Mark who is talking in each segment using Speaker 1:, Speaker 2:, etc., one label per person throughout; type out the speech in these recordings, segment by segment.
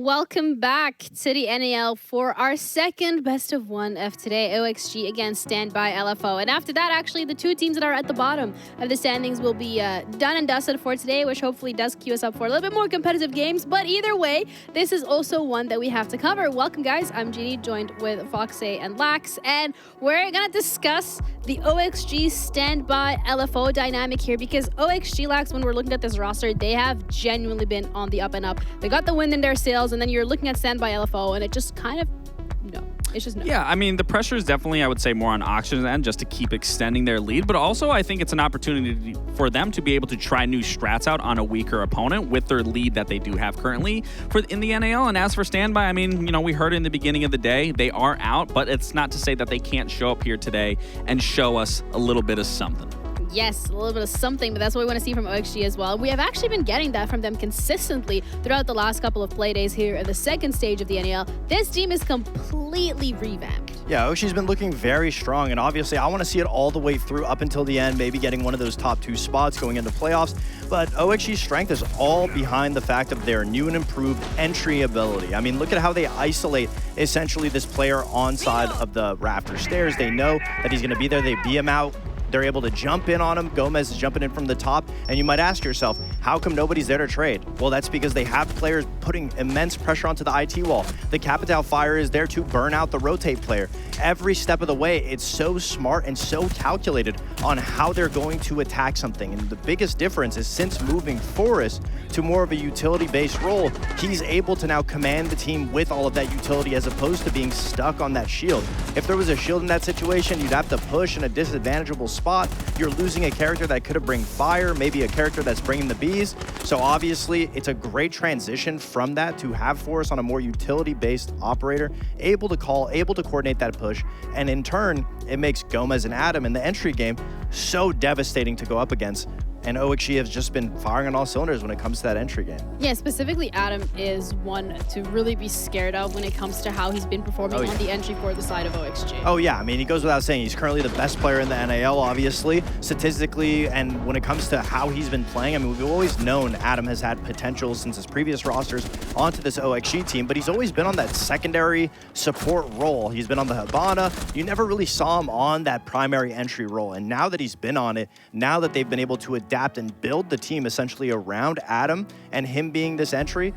Speaker 1: Welcome back to the NAL for our second best of one of today. OXG against Standby LFO. And after that, actually, the two teams that are at the bottom of the standings will be done and dusted for today, which hopefully does queue us up for a little bit more competitive games. But either way, this is also one that we have to cover. Welcome, guys. I'm Jeannie, joined with Foxay and Lax. And we're going to discuss the OXG Standby LFO dynamic here because OXG, Lax, when we're looking at this roster, they have genuinely been on the up and up. They got the wind in their sails. And then you're looking at Standby LFO, and it just kind of, no. It's just no.
Speaker 2: Yeah, I mean, the pressure is definitely, I would say, more on Oxygen's end just to keep extending their lead. But also, I think it's an opportunity for them to be able to try new strats out on a weaker opponent with their lead that they do have currently in the NAL. And as for Standby, I mean, you know, we heard in the beginning of the day, they are out. But it's not to say that they can't show up here today and show us a little bit of something.
Speaker 1: Yes, a little bit of something, but that's what we want to see from OXG as well. We have actually been getting that from them consistently throughout the last couple of play days here at the second stage of the NAL. This team is completely revamped.
Speaker 3: Yeah, OXG's been looking very strong, and obviously I want to see it all the way through up until the end, maybe getting one of those top two spots going into playoffs. But OXG's strength is all behind the fact of their new and improved entry ability. I mean, look at how they isolate essentially this player on side of the rafter stairs. They know that he's going to be there. They beat him out. They're able to jump in on him. Gomez is jumping in from the top. And you might ask yourself, how come nobody's there to trade? Well, that's because they have players putting immense pressure onto the IT wall. The Capital Fire is there to burn out the rotate player. Every step of the way, it's so smart and so calculated on how they're going to attack something. And the biggest difference is since moving Forrest to more of a utility-based role, he's able to now command the team with all of that utility as opposed to being stuck on that shield. If there was a shield in that situation, you'd have to push in a disadvantageable spot. You're losing a character that could have bring fire, maybe a character that's bringing the bees. So obviously, it's a great transition from that to have Forrest on a more utility-based operator, able to call, able to coordinate that push, and in turn, it makes Gomez and Adam in the entry game so devastating to go up against. And OXG has just been firing on all cylinders when it comes to that entry game.
Speaker 1: Yeah, specifically Adam is one to really be scared of when it comes to how he's been performing on the entry for the side of OXG.
Speaker 3: Oh yeah, I mean, he goes without saying, he's currently the best player in the NAL, obviously, statistically, and when it comes to how he's been playing, I mean, we've always known Adam has had potential since his previous rosters onto this OXG team, but he's always been on that secondary support role. He's been on the Habana. You never really saw him on that primary entry role, and now that he's been on it, now that they've been able to adapt and build the team essentially around Adam and him being this entry,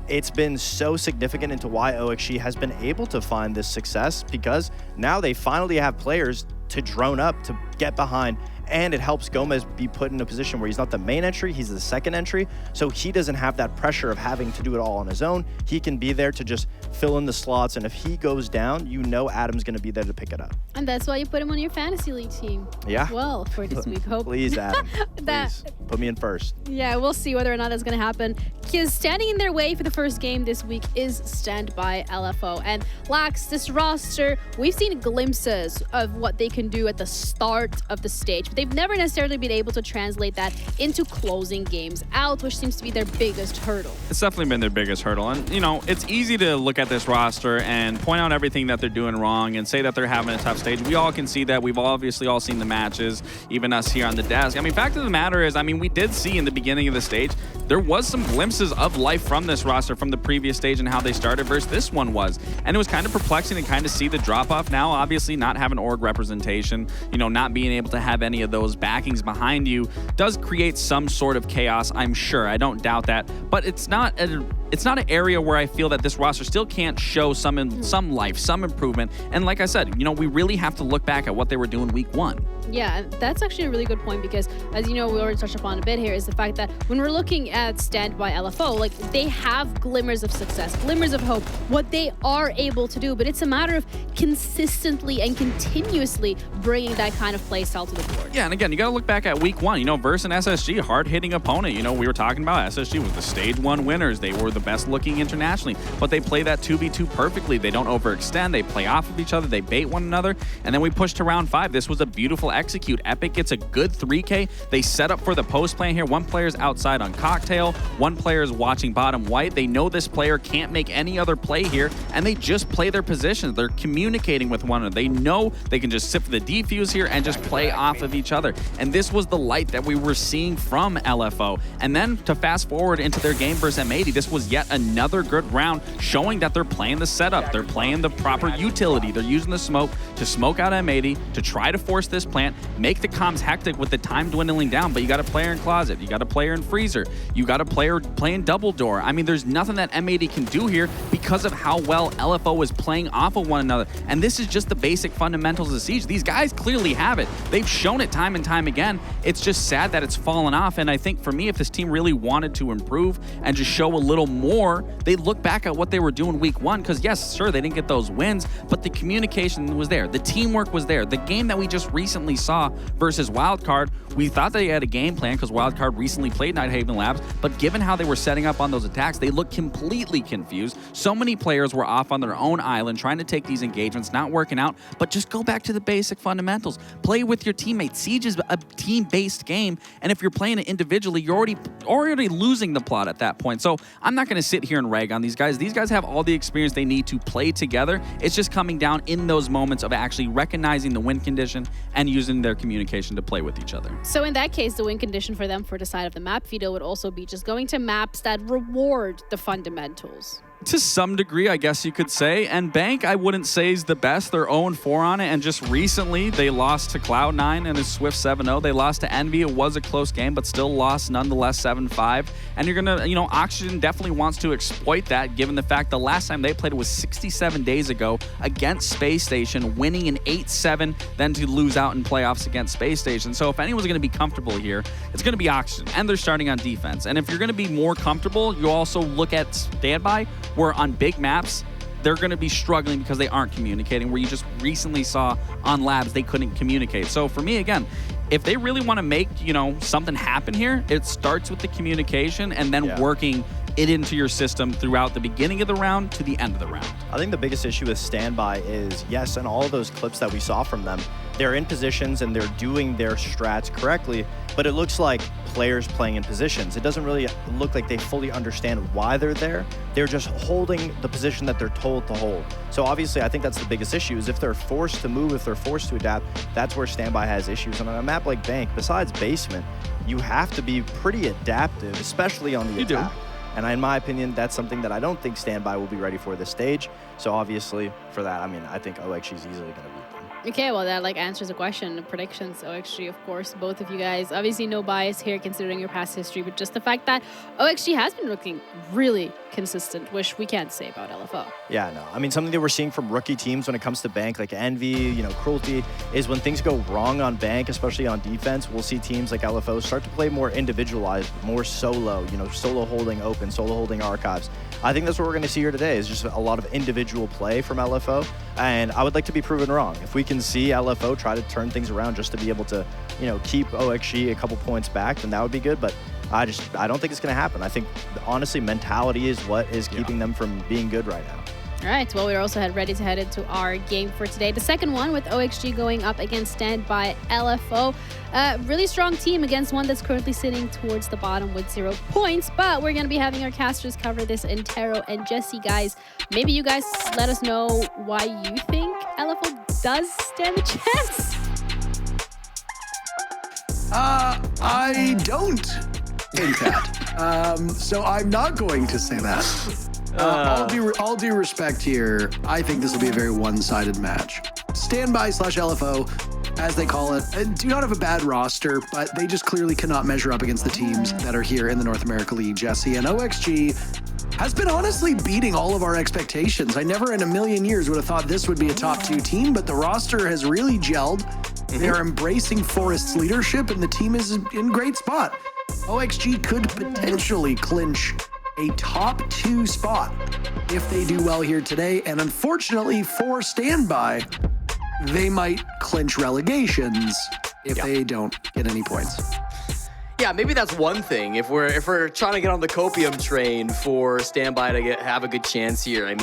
Speaker 3: it's been so significant into why OXG has been able to find this success, because now they finally have players to drone up, to get behind, and it helps Gomez be put in a position where he's not the main entry, he's the second entry, so he doesn't have that pressure of having to do it all on his own. He can be there to just fill in the slots, and if he goes down, you know Adam's going to be there to pick it up.
Speaker 1: And that's why you put him on your fantasy league team.
Speaker 3: Yeah.
Speaker 1: Well, for this week, hope.
Speaker 3: Please, Adam. Please, put me in first.
Speaker 1: Yeah, we'll see whether or not that's going to happen. Because standing in their way for the first game this week is Standby LFO. And Lax, this roster, we've seen glimpses of what they can do at the start of the stage, but they've never necessarily been able to translate that into closing games out, which seems to be their biggest hurdle.
Speaker 2: It's definitely been their biggest hurdle. And, you know, it's easy to look at this roster and point out everything that they're doing wrong and say that they're having a tough stage. We all can see that. We've obviously all seen the matches, even us here on the desk. I mean, fact of the matter is, I mean, we did see in the beginning of the stage, there was some glimpses of life from this roster from the previous stage and how they started versus this one was. And it was kind of perplexing to kind of see the drop-off now, obviously not having org representation, you know, not being able to have any of those backings behind you does create some sort of chaos, I'm sure. I don't doubt that. But it's not an area where I feel that this roster still can't show some life, some improvement. And like I said, you know, we really have to look back at what they were doing week one.
Speaker 1: Yeah, that's actually a really good point because, as you know, we already touched upon a bit here, is the fact that when we're looking at Standby LFO, like, they have glimmers of success, glimmers of hope, what they are able to do, but it's a matter of consistently and continuously bringing that kind of play style to the board.
Speaker 2: Yeah, and again, you got to look back at week one, you know, versus an SSG, hard-hitting opponent. You know, we were talking about SSG was the stage one winners. They were the best looking internationally, but they play that 2v2 perfectly. They don't overextend. They play off of each other. They bait one another. And then we push to round 5. This was a beautiful execute. Epic gets a good 3K. They set up for the post plan here. One player's outside on Cocktail. One player's watching bottom white. They know this player can't make any other play here, and they just play their positions. They're communicating with one another. They know they can just sit for the defuse here and just play off of each other. And this was the light that we were seeing from LFO. And then to fast forward into their game versus M80, this was yet another good round, showing that they're playing the setup. They're playing the proper utility. They're using the smoke to smoke out M80, to try to force this plant, make the comms hectic with the time dwindling down, but you got a player in closet, you got a player in freezer, you got a player playing double door. I mean, there's nothing that M80 can do here because of how well LFO is playing off of one another. And this is just the basic fundamentals of Siege. These guys clearly have it. They've shown it time and time again. It's just sad that it's fallen off. And I think for me, if this team really wanted to improve and just show a little more, they'd look back at what they were doing week one. Because yes, sure, they didn't get those wins, but the communication was there. The teamwork was there. The game that we just recently saw versus Wildcard, we thought they had a game plan because Wildcard recently played Nighthaven Labs, but given how they were setting up on those attacks, they looked completely confused. So many players were off on their own island trying to take these engagements, not working out, but just go back to the basic fundamentals. Play with your teammates. Siege is a team-based game, and if you're playing it individually, you're already losing the plot at that point. So I'm not going to sit here and rag on these guys. These guys have all the experience they need to play together. It's just coming down in those moments of actually recognizing the win condition and using their communication to play with each other.
Speaker 1: So in that case, the win condition for them for the side of the map, Fido, would also be just going to maps that reward the fundamentals.
Speaker 2: To some degree, I guess you could say. And Bank, I wouldn't say is the best. They're 0-4 on it. And just recently, they lost to Cloud9 and a Swift 7-0. They lost to Envy. It was a close game, but still lost nonetheless 7-5. And you're going to, Oxygen definitely wants to exploit that, given the fact the last time they played it was 67 days ago against Space Station, winning an 8-7, then to lose out in playoffs against Space Station. So if anyone's going to be comfortable here, it's going to be Oxygen. And they're starting on defense. And if you're going to be more comfortable, you also look at Standby, where on big maps, they're going to be struggling because they aren't communicating, where you just recently saw on Labs they couldn't communicate. So for me, again, if they really want to make, something happen here, it starts with the communication and then working it into your system throughout the beginning of the round to the end of the round.
Speaker 3: I think the biggest issue with Standby is, yes, and all of those clips that we saw from them, they're in positions and they're doing their strats correctly, but it looks like players playing in positions. It doesn't really look like they fully understand why they're there. They're just holding the position that they're told to hold. So obviously, I think that's the biggest issue, is if they're forced to move, if they're forced to adapt, that's where Standby has issues. And on a map like Bank, besides Basement, you have to be pretty adaptive, especially on the attack. And in my opinion, that's something that I don't think Standby will be ready for this stage. So obviously, for that, I think OXG is easily going to beat them.
Speaker 1: Okay, well, that answers the question. Predictions, OXG, of course, both of you guys. Obviously, no bias here considering your past history, but just the fact that OXG has been looking really consistent, which we can't say about LFO.
Speaker 3: Yeah, no. Something that we're seeing from rookie teams when it comes to Bank, like Envy, Cruelty, is when things go wrong on Bank, especially on defense, we'll see teams like LFO start to play more individualized, more solo, solo holding open, solo holding archives. I think that's what we're going to see here today, is just a lot of individual play from LFO, and I would like to be proven wrong. If we can see LFO try to turn things around just to be able to, keep OXG a couple points back, then that would be good, but I don't think it's going to happen. I think, honestly, mentality is what is keeping them from being good right now.
Speaker 1: All right, well, we're also ready to head into our game for today. The second one with OXG going up against Standby LFO. Really strong team against one that's currently sitting towards the bottom with 0 points, but we're going to be having our casters cover this in Taro and Jesse. Guys, maybe you guys let us know why you think LFO does stand a chance.
Speaker 4: I don't think that. So I'm not going to say that. All due respect here, I think this will be a very one-sided match. Standby/LFO, as they call it, do not have a bad roster, but they just clearly cannot measure up against the teams that are here in the North America League, Jesse. And OXG has been honestly beating all of our expectations. I never in a million years would have thought this would be a top 2 team, but the roster has really gelled. They are embracing Forest's leadership, and the team is in great spot. OXG could potentially clinch a top 2 spot if they do well here today, and unfortunately for Standby, they might clinch relegations if they don't get any points.
Speaker 5: Yeah, maybe that's one thing. If we're trying to get on the copium train for Standby to have a good chance here,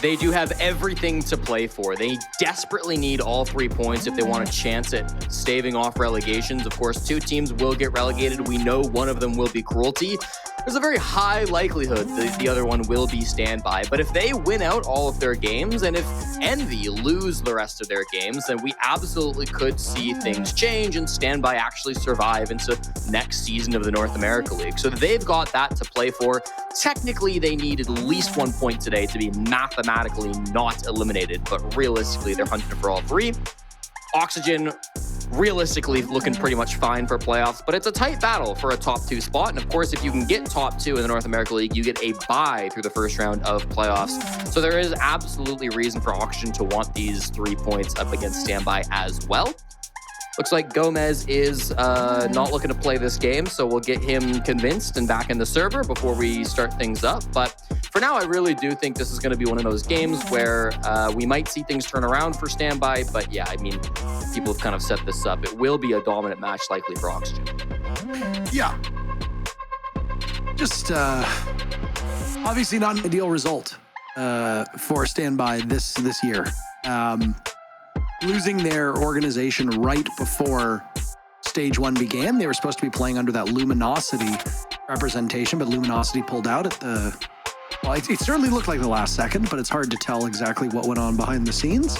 Speaker 5: they do have everything to play for. They desperately need all 3 points if they want a chance at staving off relegations. Of course, 2 teams will get relegated. We know one of them will be Cruelty. There's a very high likelihood that the other one will be Standby. But if they win out all of their games, and if Envy lose the rest of their games, then we absolutely could see things change and Standby actually survive into next season of the North America League. So they've got that to play for. Technically, they need at least 1 point today to be mathematically not eliminated, but realistically, they're hunting for all 3. Oxygen, realistically, looking pretty much fine for playoffs, but it's a tight battle for a top 2 spot. And of course, if you can get top 2 in the North America League, you get a bye through the first round of playoffs. So there is absolutely reason for Oxygen to want these 3 points up against Standby as well. Looks like Gomez is not looking to play this game, so we'll get him convinced and back in the server before we start things up. But for now, I really do think this is going to be one of those games where we might see things turn around for Standby. But yeah, I mean, people have kind of set this up. It will be a dominant match likely for Oxygen.
Speaker 4: Yeah. Just obviously not an ideal result for Standby this year. Losing their organization right before Stage 1 began. They were supposed to be playing under that Luminosity representation, but Luminosity pulled out at the... Well, it certainly looked like the last second, but it's hard to tell exactly what went on behind the scenes.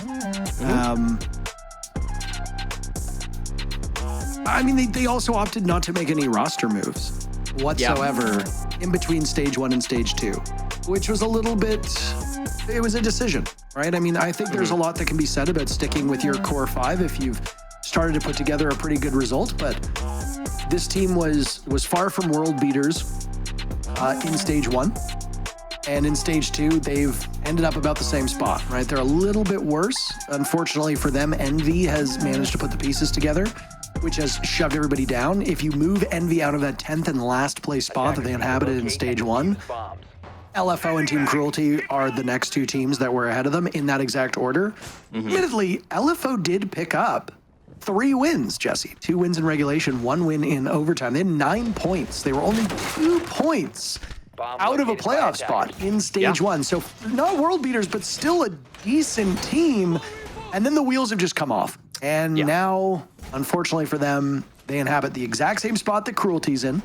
Speaker 4: I mean, they also opted not to make any roster moves whatsoever in between Stage 1 and Stage 2, which was a little bit... It was a decision, right? I mean, I think there's a lot that can be said about sticking with your core 5 if you've started to put together a pretty good result, but this team was far from world beaters in Stage 1. And in Stage 2, they've ended up about the same spot, right? They're a little bit worse. Unfortunately for them, Envy has managed to put the pieces together, which has shoved everybody down. If you move Envy out of that 10th and last place spot that they inhabited in Stage 1, LFO and Team Cruelty are the next 2 teams that were ahead of them in that exact order. Admittedly, LFO did pick up 3 wins, Jesse. 2 wins in regulation, 1 win in overtime. They had 9 points. They were only 2 points out of a playoff spot in Stage 1. So not world beaters, but still a decent team. And then the wheels have just come off. And now, unfortunately for them, they inhabit the exact same spot that Cruelty's in.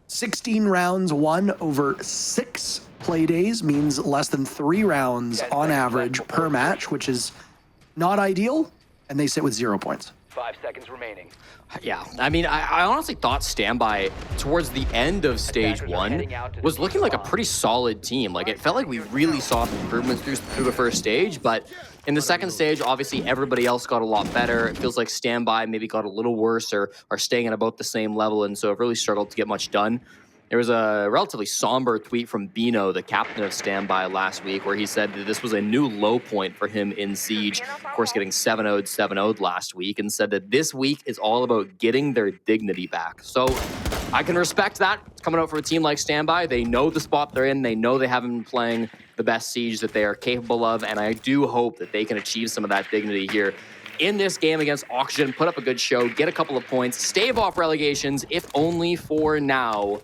Speaker 4: 16 rounds won over 6 play days means less than 3 rounds on average per match, which is not ideal. And they sit with 0 points.
Speaker 6: 5 seconds remaining.
Speaker 5: Yeah, I mean, I honestly thought Standby towards the end of Stage 1 was looking like a pretty solid team. Like, it felt like we really saw improvements through the first stage, but in the second stage, obviously, everybody else got a lot better. It feels like Standby maybe got a little worse or are staying at about the same level, and so it really struggled to get much done. There was a relatively somber tweet from Bino, the captain of Standby, last week, where he said that this was a new low point for him in Siege. Of course, getting 7-0'd last week, and said that this week is all about getting their dignity back. So I can respect that coming out from a team like Standby. They know the spot they're in. They know they haven't been playing the best Siege that they are capable of, and I do hope that they can achieve some of that dignity here in this game against Oxygen, put up a good show, get a couple of points, stave off relegations, if only for now.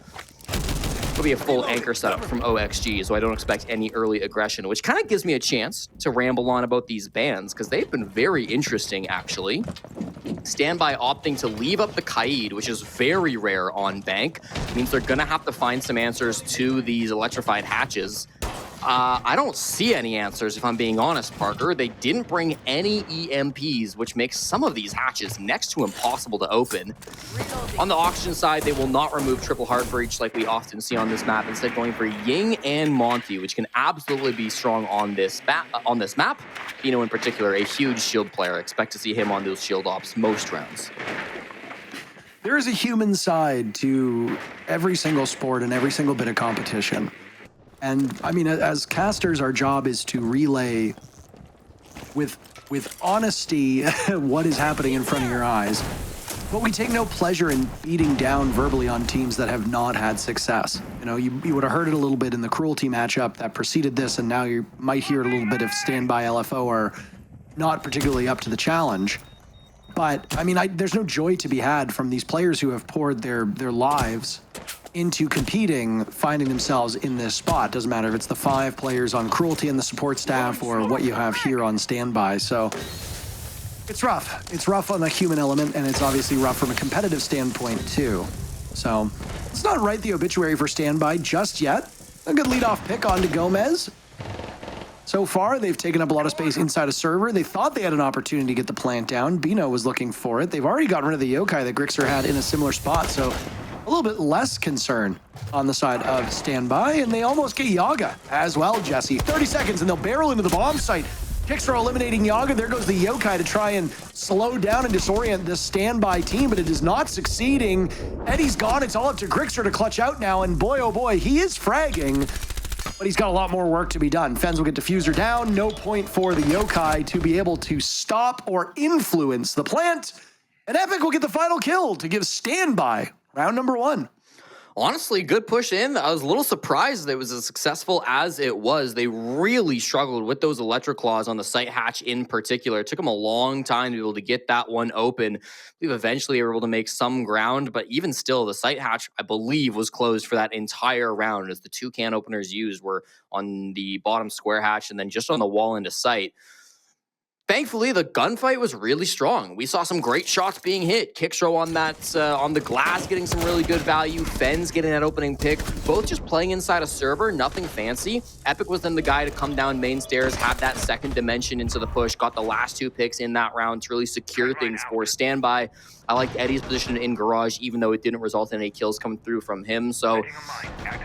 Speaker 5: It'll be a full anchor setup from OXG, so I don't expect any early aggression, which kind of gives me a chance to ramble on about these bans, because they've been very interesting, actually. Standby opting to leave up the Kaid, which is very rare on Bank, means they're going to have to find some answers to these electrified hatches. I don't see any answers, if I'm being honest, Parker. They didn't bring any EMPs, which makes some of these hatches next to impossible to open. On the Oxygen side, they will not remove triple hard breach like we often see on this map, instead going for Ying and Monty, which can absolutely be strong on this map. Bino in particular, a huge shield player. Expect to see him on those shield ops most rounds.
Speaker 4: There is a human side to every single sport and every single bit of competition. And I mean, as casters, our job is to relay with honesty what is happening in front of your eyes. But we take no pleasure in beating down verbally on teams that have not had success. You know, you would have heard it a little bit in the Cruelty matchup that preceded this, and now you might hear it a little bit if Standby LFO are not particularly up to the challenge. But I mean, there's no joy to be had from these players who have poured their lives into competing, finding themselves in this spot. Doesn't matter if it's the 5 players on Cruelty and the support staff or what you have here on Standby. So it's rough. It's rough on the human element, and it's obviously rough from a competitive standpoint too. So let's not write the obituary for Standby just yet. A good leadoff pick onto Gomez. So far, they've taken up a lot of space inside a server. They thought they had an opportunity to get the plant down. Bino was looking for it. They've already gotten rid of the yokai that Grixer had in a similar spot. So a little bit less concern on the side of Standby, and they almost get Yaga as well, Jesse. 30 seconds, and they'll barrel into the bomb site. Kicks are eliminating Yaga. There goes the Yokai to try and slow down and disorient this Standby team, but it is not succeeding. Eddie's gone. It's all up to Grixer to clutch out now, and boy, oh boy, he is fragging, but he's got a lot more work to be done. Fens will get Diffuser down. No point for the Yokai to be able to stop or influence the plant, and Epic will get the final kill to give Standby round number 1.
Speaker 5: Honestly, good push in. I was a little surprised that it was as successful as it was. They really struggled with those electric claws on the site hatch in particular. It took them a long time to be able to get that one open. We eventually were able to make some ground, but even still, the site hatch, I believe, was closed for that entire round, as the 2 can openers used were on the bottom square hatch and then just on the wall into site. Thankfully, the gunfight was really strong. We saw some great shots being hit. Kickstro on that, on the glass, getting some really good value. Fens getting that opening pick. Both just playing inside a server, nothing fancy. Epic was then the guy to come down main stairs, have that second dimension into the push, got the last 2 picks in that round to really secure things for Standby. I liked Eddie's position in Garage, even though it didn't result in any kills coming through from him. So,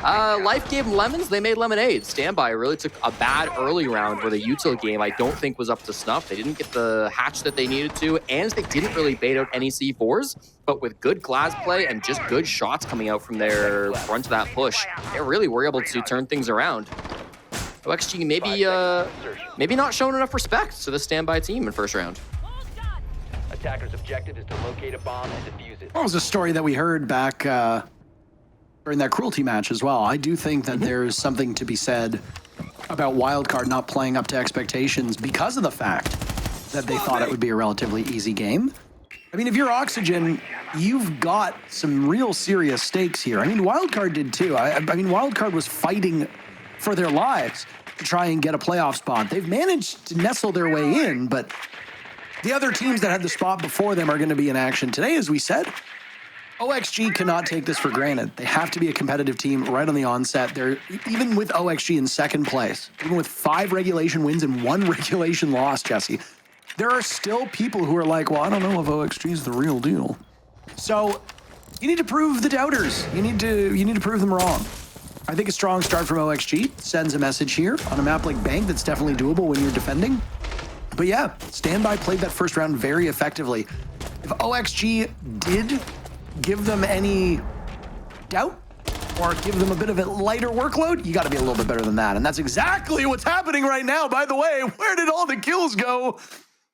Speaker 5: life gave them lemons, they made lemonade. Standby really took a bad early round where the util game I don't think was up to snuff. They didn't get the hatch that they needed to, and they didn't really bait out any C4s, but with good glass play and just good shots coming out from their front of that push, they really were able to turn things around. OXG maybe not showing enough respect to the Standby team in first round.
Speaker 6: Attacker's objective is to locate a bomb and defuse it.
Speaker 4: That was a story that we heard back during that cruelty match as well. I do think that there's something to be said about Wildcard not playing up to expectations because of the fact that they thought it would be a relatively easy game. I mean, if you're Oxygen, you've got some real serious stakes here. I mean, Wildcard did too. I mean, Wildcard was fighting for their lives to try and get a playoff spot. They've managed to nestle their way in, but the other teams that had the spot before them are going to be in action today, as we said. OXG cannot take this for granted. They have to be a competitive team right on the onset. They're, even with OXG in second place, even with 5 regulation wins and 1 regulation loss, Jesse, there are still people who are like, well, I don't know if OXG is the real deal. So you need to prove the doubters. You need to prove them wrong. I think a strong start from OXG sends a message here on a map like Bank that's definitely doable when you're defending. But yeah, Standby played that first round very effectively. If OXG did give them any doubt or give them a bit of a lighter workload, you got to be a little bit better than that. And that's exactly what's happening right now. By the way, where did all the kills go?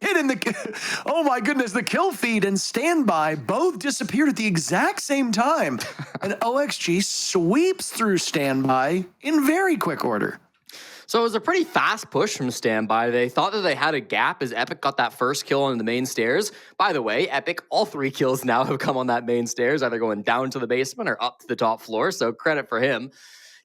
Speaker 4: Hidden the, oh my goodness, the kill feed and Standby both disappeared at the exact same time. And OXG sweeps through Standby in very quick order.
Speaker 5: So it was a pretty fast push from Standby. They thought that they had a gap as Epic got that first kill on the main stairs. By the way, Epic, all 3 kills now have come on that main stairs, either going down to the basement or up to the top floor, so credit for him.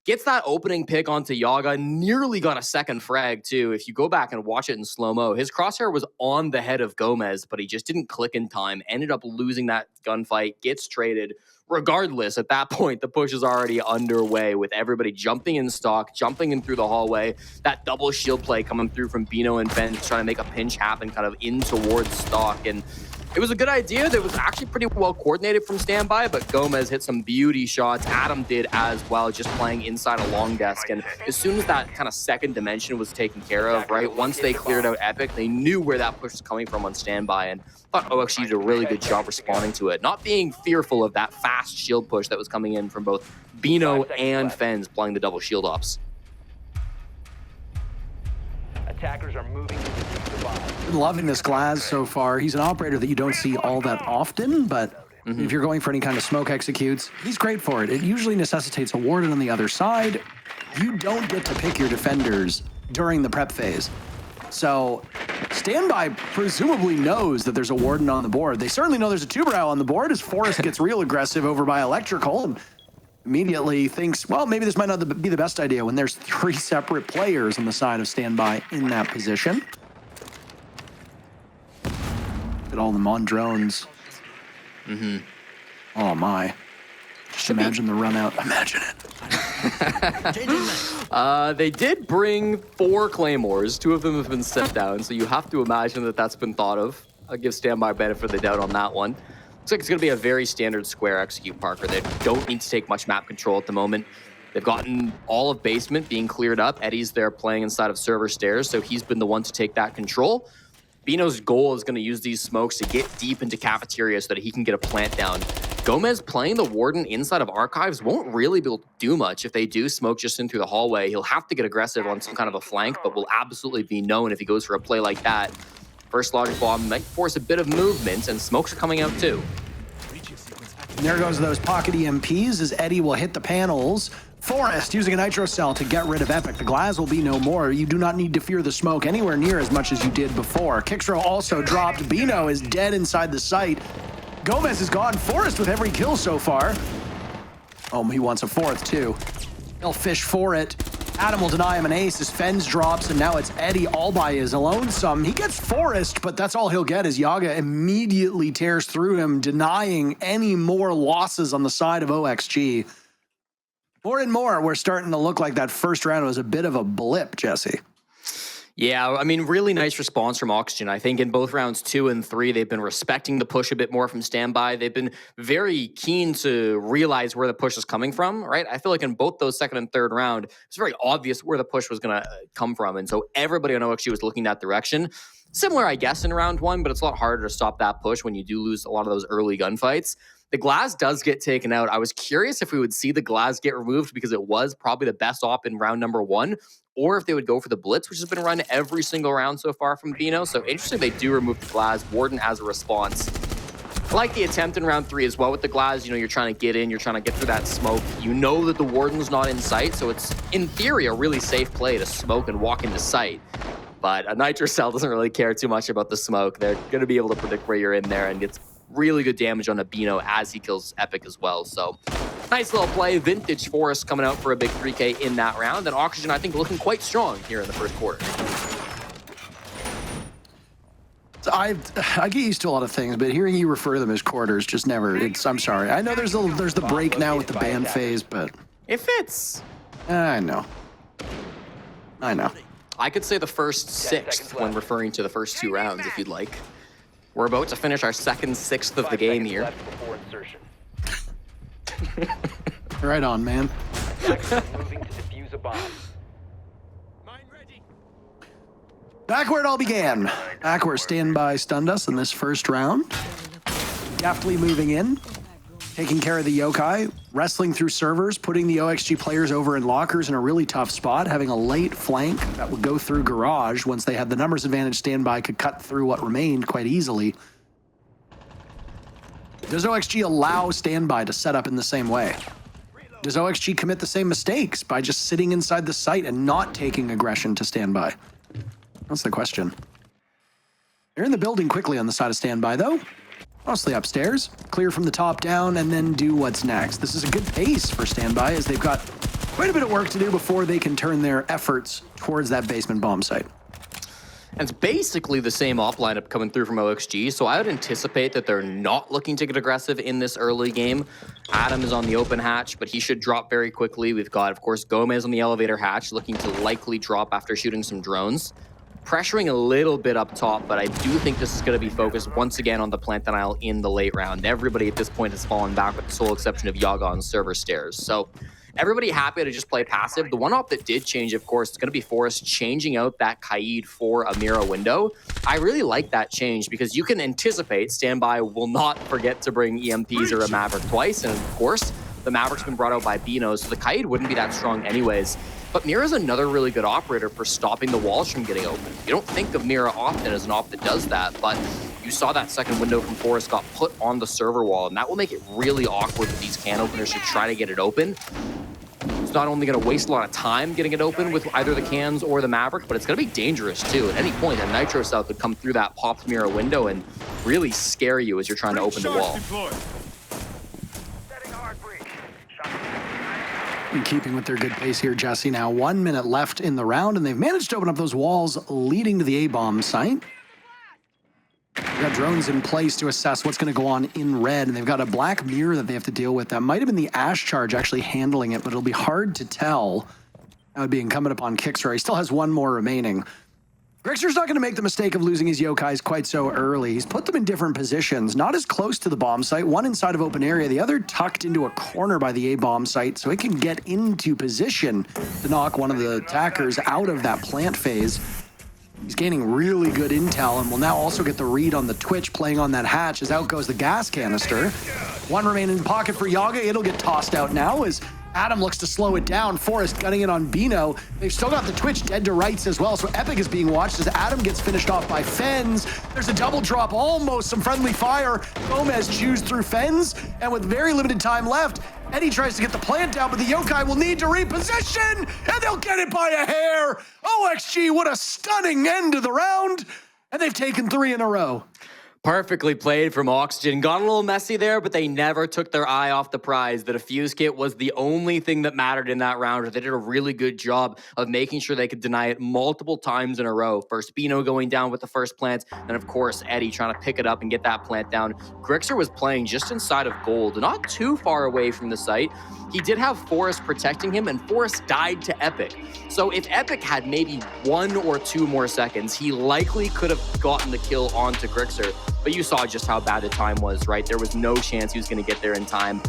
Speaker 5: Gets that opening pick onto Yaga, nearly got a second frag too. If you go back and watch it in slow-mo, his crosshair was on the head of Gomez, but he just didn't click in time, ended up losing that gunfight, gets traded. Regardless, at that point, the push is already underway with everybody jumping in stock, jumping in through the hallway. That double shield play coming through from Bino and Fens trying to make a pinch happen kind of in towards stock. And it was a good idea that was actually pretty well coordinated from Standby, but Gomez hit some beauty shots. Adam did as well, just playing inside a long desk. And as soon as that kind of second dimension was taken care of, right, once they cleared out Epic, they knew where that push was coming from on Standby. And I thought OXG did a really good job responding to it, not being fearful of that fast shield push that was coming in from both Bino and Fens playing the double shield ops.
Speaker 6: Attackers are moving to defuse the bomb.
Speaker 4: Been loving this Glaz so far. He's an operator that you don't see all that often, but if you're going for any kind of smoke executes, he's great for it. It usually necessitates a warden on the other side. You don't get to pick your defenders during the prep phase. So Standby presumably knows that there's a warden on the board. They certainly know there's a Tuberow on the board as Forrest gets real aggressive over by Electrical and immediately thinks, well, maybe this might not be the best idea when there's 3 separate players on the side of Standby in that position. At all them on drones. Oh my. Just imagine the run out. Imagine it.
Speaker 5: They did bring 4 claymores. 2 of them have been set down, so you have to imagine that that's been thought of. I'll give Standby benefit of the doubt on that one. Looks like it's going to be a very standard square execute, Parker. They don't need to take much map control at the moment. They've gotten all of basement being cleared up. Eddie's there playing inside of server stairs, so he's been the one to take that control. Bino's goal is going to use these smokes to get deep into cafeteria so that he can get a plant down. Gomez playing the Warden inside of Archives won't really be able to do much. If they do smoke just in through the hallway, he'll have to get aggressive on some kind of a flank, but will absolutely be known if he goes for a play like that. First logic bomb might force a bit of movement, and smokes are coming out too.
Speaker 4: And there goes those pocket EMPs as Eddie will hit the panels. Forrest using a nitro cell to get rid of Epic. The glass will be no more. You do not need to fear the smoke anywhere near as much as you did before. Kickstro also dropped. Bino is dead inside the site. Gomez is gone. Forrest with every kill so far. Oh, he wants a fourth too. He'll fish for it. Adam will deny him an ace as Fens drops, and now it's Eddie all by his lonesome. He gets Forrest, but that's all he'll get as Yaga immediately tears through him, denying any more losses on the side of OXG. More and more, we're starting to look like that first round was a bit of a blip, Jesse.
Speaker 5: Yeah, I mean, really nice response from Oxygen. I think in both rounds 2 and 3, they've been respecting the push a bit more from Standby. They've been very keen to realize where the push is coming from, right? I feel like in both those second and third round, it's very obvious where the push was going to come from. And so everybody on OXG was looking that direction. Similar, I guess, in round 1, but it's a lot harder to stop that push when you do lose a lot of those early gunfights. The glass does get taken out. I was curious if we would see the glass get removed because it was probably the best op in round number 1, or if they would go for the blitz, which has been run every single round so far from Bino. So interesting they do remove the glass. Warden as a response. I like the attempt in round 3 as well with the glass. You know, you're trying to get in, you're trying to get through that smoke. You know that the Warden's not in sight, so it's, in theory, a really safe play to smoke and walk into sight. But a Nitro Cell doesn't really care too much about the smoke. They're going to be able to predict where you're in there and gets really good damage on a Bino as he kills Epic as well. So nice little play. Vintage Forest coming out for a big 3K in that round. And Oxygen, I think, looking quite strong here in the first quarter.
Speaker 4: I get used to a lot of things, but hearing you refer to them as quarters just never, I'm sorry. I know there's the break now with the band phase, but
Speaker 5: It fits.
Speaker 4: I know.
Speaker 5: I could say the first sixth when referring to the first 2 rounds if you'd like. We're about to finish our second sixth of the game here.
Speaker 4: Right on, man.
Speaker 6: Moving to defuse a bomb.
Speaker 4: Back where it all began. Back where Standby stunned us in this first round. Deftly moving in. Taking care of the yokai. Wrestling through servers. Putting the OXG players over in lockers in a really tough spot. Having a late flank that would go through garage. Once they had the numbers advantage, Standby could cut through what remained quite easily. Does OXG allow Standby to set up in the same way? Does OXG commit the same mistakes by just sitting inside the site and not taking aggression to Standby? That's the question. They're in the building quickly on the side of Standby, though. Mostly upstairs. Clear from the top down, and then do what's next. This is a good pace for Standby, as they've got quite a bit of work to do before they can turn their efforts towards that basement bomb site.
Speaker 5: And it's basically the same op lineup coming through from OXG, so I would anticipate that they're not looking to get aggressive in this early game. Adam is on the open hatch, but he should drop very quickly. We've got, of course, Gomez on the elevator hatch, looking to likely drop after shooting some drones. Pressuring a little bit up top, but I do think this is going to be focused once again on the plant denial in the late round. Everybody at this point has fallen back with the sole exception of Yaga on server stairs. So everybody happy to just play passive. The one op that did change, of course, is going to be Forrest changing out that Kaid for a Mira window. I really like that change because you can anticipate Standby will not forget to bring EMPs or a Maverick twice. And of course, the Maverick's been brought out by Bino, so the Kaid wouldn't be that strong anyways. But Mira's another really good operator for stopping the walls from getting open. You don't think of Mira often as an op that does that, but you saw that second window from Forrest got put on the server wall, and that will make it really awkward for these can openers to try to get it open. It's not only going to waste a lot of time getting it open with either the cans or the Maverick, but it's going to be dangerous too. At any point, a Nitro Cell could come through that popped Mira window and really scare you as you're trying to open the wall.
Speaker 4: In keeping with their good pace here, Jesse, now 1 minute left in the round, and they've managed to open up those walls leading to the A-bomb site. They've got drones in place to assess what's going to go on in red, and they've got a black mirror that they have to deal with. That might have been the Ash charge actually handling it, but it'll be hard to tell. That would be incumbent upon Kickstar. He still has one more remaining. Grixer's not going to make the mistake of losing his yokais quite so early. He's put them in different positions, not as close to the bomb site, one inside of open area, the other tucked into a corner by the A bomb site, so it can get into position to knock one of the attackers out of that plant phase. He's gaining really good intel and will now also get the read on the Twitch playing on that hatch as out goes the gas canister. One remaining in the pocket for Yaga. It'll get tossed out now as Adam looks to slow it down. Forrest gunning it on Bino. They've still got the Twitch dead to rights as well, so Epic is being watched as Adam gets finished off by Fens. There's a double drop, almost some friendly fire. Gomez chews through Fens, and with very limited time left, Eddie tries to get the plant down, but the yokai will need to reposition, and they'll get it by a hair. OXG, what a stunning end to the round, and they've taken 3 in a row.
Speaker 5: Perfectly played from Oxygen. Got a little messy there, but they never took their eye off the prize. The defuse kit was the only thing that mattered in that round. They did a really good job of making sure they could deny it multiple times in a row. First Bino going down with the first plant, and of course Eddie trying to pick it up and get that plant down. Grixer was playing just inside of gold, not too far away from the site. He did have Forrest protecting him, and Forrest died to Epic. So if Epic had maybe 1 or 2 more seconds, he likely could have gotten the kill onto Grixer. But you saw just how bad the time was, right? There was no chance he was going to get there in time.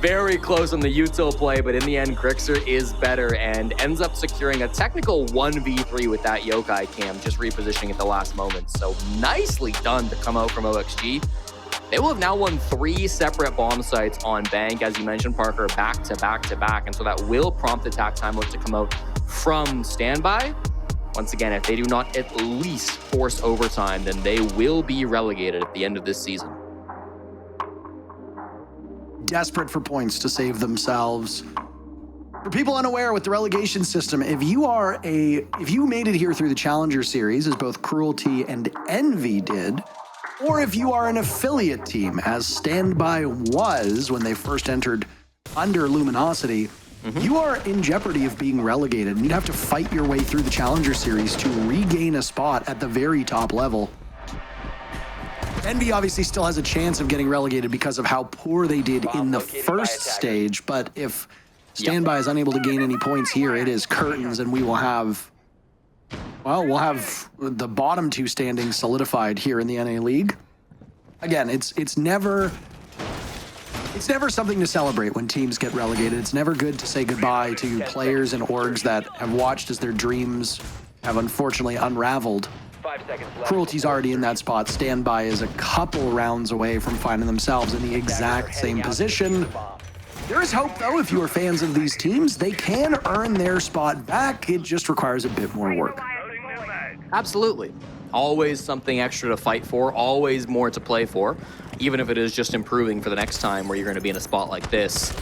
Speaker 5: Very close on the util play, but in the end, Grixer is better and ends up securing a technical 1v3 with that yokai cam, just repositioning at the last moment. So nicely done to come out from OXG. They will have now won 3 separate bomb sites on Bank, as you mentioned, Parker, back to back to back. And so that will prompt attack timeout to come out from Standby. Once again, if they do not at least force overtime, then they will be relegated at the end of this season.
Speaker 4: Desperate for points to save themselves. For people unaware with the relegation system, if you made it here through the Challenger Series, as both Cruelty and Envy did, or if you are an affiliate team, as Standby was when they first entered under Luminosity, you are in jeopardy of being relegated, and you'd have to fight your way through the Challenger Series to regain a spot at the very top level. Envy obviously still has a chance of getting relegated because of how poor they did in the first stage, but if Standby is unable to gain any points here, it is curtains, and we will have, well, we'll have the bottom 2 standings solidified here in the NA League. Again, it's never something to celebrate when teams get relegated. It's never good to say goodbye to players and orgs that have watched as their dreams have unfortunately unraveled.
Speaker 6: 5 seconds left.
Speaker 4: Cruelty's already in that spot. Standby is a couple rounds away from finding themselves in the exact same position. There is hope, though, if you are fans of these teams. They can earn their spot back. It just requires a bit more work.
Speaker 5: Absolutely. Always something extra to fight for, always more to play for, even if it is just improving for the next time where you're going to be in a spot like this.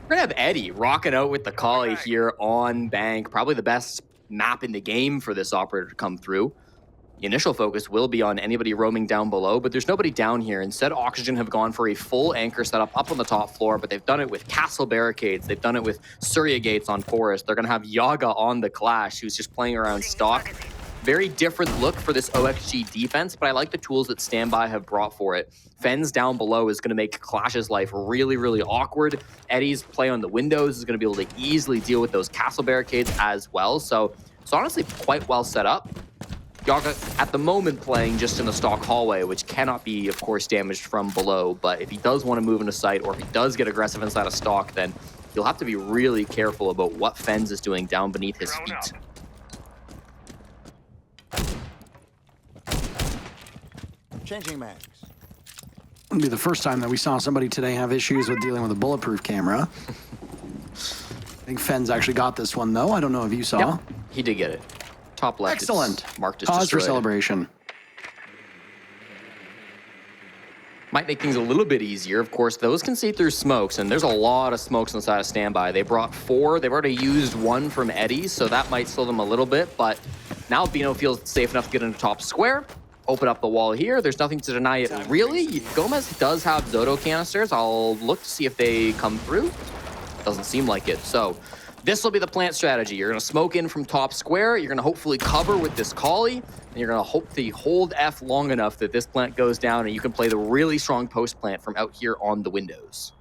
Speaker 5: We're going to have Eddie rocking out with the Collie here on Bank. Probably the best map in the game for this operator to come through. The initial focus will be on anybody roaming down below, but there's nobody down here. Instead, Oxygen have gone for a full anchor setup up on the top floor, but they've done it with castle barricades. They've done it with Surya gates on Forest. They're going to have Yaga on the Clash, who's just playing around stock. Very different look for this OXG defense, but I like the tools that Standby have brought for it. Fens down below is going to make Clash's life really, really awkward. Eddie's play on the windows is going to be able to easily deal with those castle barricades as well. So it's honestly quite well set up. Yaga, at the moment, playing just in the stock hallway, which cannot be, of course, damaged from below. But if he does want to move into sight, or if he does get aggressive inside of stock, then you'll have to be really careful about what Fens is doing down beneath his feet.
Speaker 7: Changing mags.
Speaker 4: It'll be the first time that we saw somebody today have issues with dealing with a bulletproof camera. I think Fens actually got this one, though. I don't know if you saw.
Speaker 5: Yep, he did get it. Top left.
Speaker 4: Excellent.
Speaker 5: Marked as
Speaker 4: Cause
Speaker 5: destroyed.
Speaker 4: for celebration.
Speaker 5: Might make things a little bit easier. Of course, those can see through smokes, and there's a lot of smokes on the side of Standby. They brought 4. They've already used 1 from Eddie, so that might slow them a little bit. But now Bino feels safe enough to get into top square. Open up the wall here. There's nothing to deny it, really. Gomez does have Zoto canisters. I'll look to see if they come through. Doesn't seem like it. So this will be the plant strategy. You're going to smoke in from top square. You're going to hopefully cover with this Collie. And you're going to hope to hold F long enough that this plant goes down and you can play the really strong post plant from out here on the windows.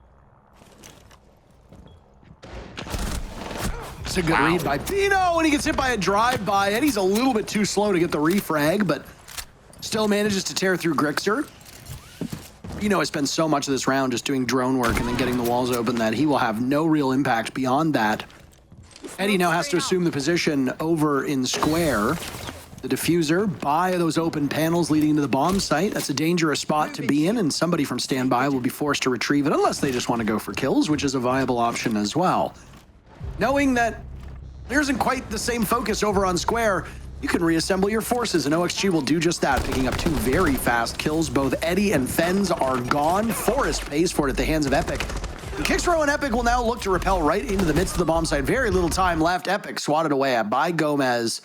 Speaker 4: That's a good read by Pino, and he gets hit by a drive-by. Eddie's a little bit too slow to get the refrag, but still manages to tear through Grixer. Pino has spent so much of this round just doing drone work and then getting the walls open that he will have no real impact beyond that. Eddie now has to assume the position over in square. The diffuser by those open panels leading into the bomb site. That's a dangerous spot to be in, and somebody from standby will be forced to retrieve it unless they just want to go for kills, which is a viable option as well. Knowing that there isn't quite the same focus over on square, you can reassemble your forces, and OXG will do just that, picking up 2 very fast kills. Both Eddie and Fens are gone. Forrest pays for it at the hands of Epic. And Kixrow and Epic will now look to repel right into the midst of the bomb site. Very little time left. Epic swatted away by Gomez.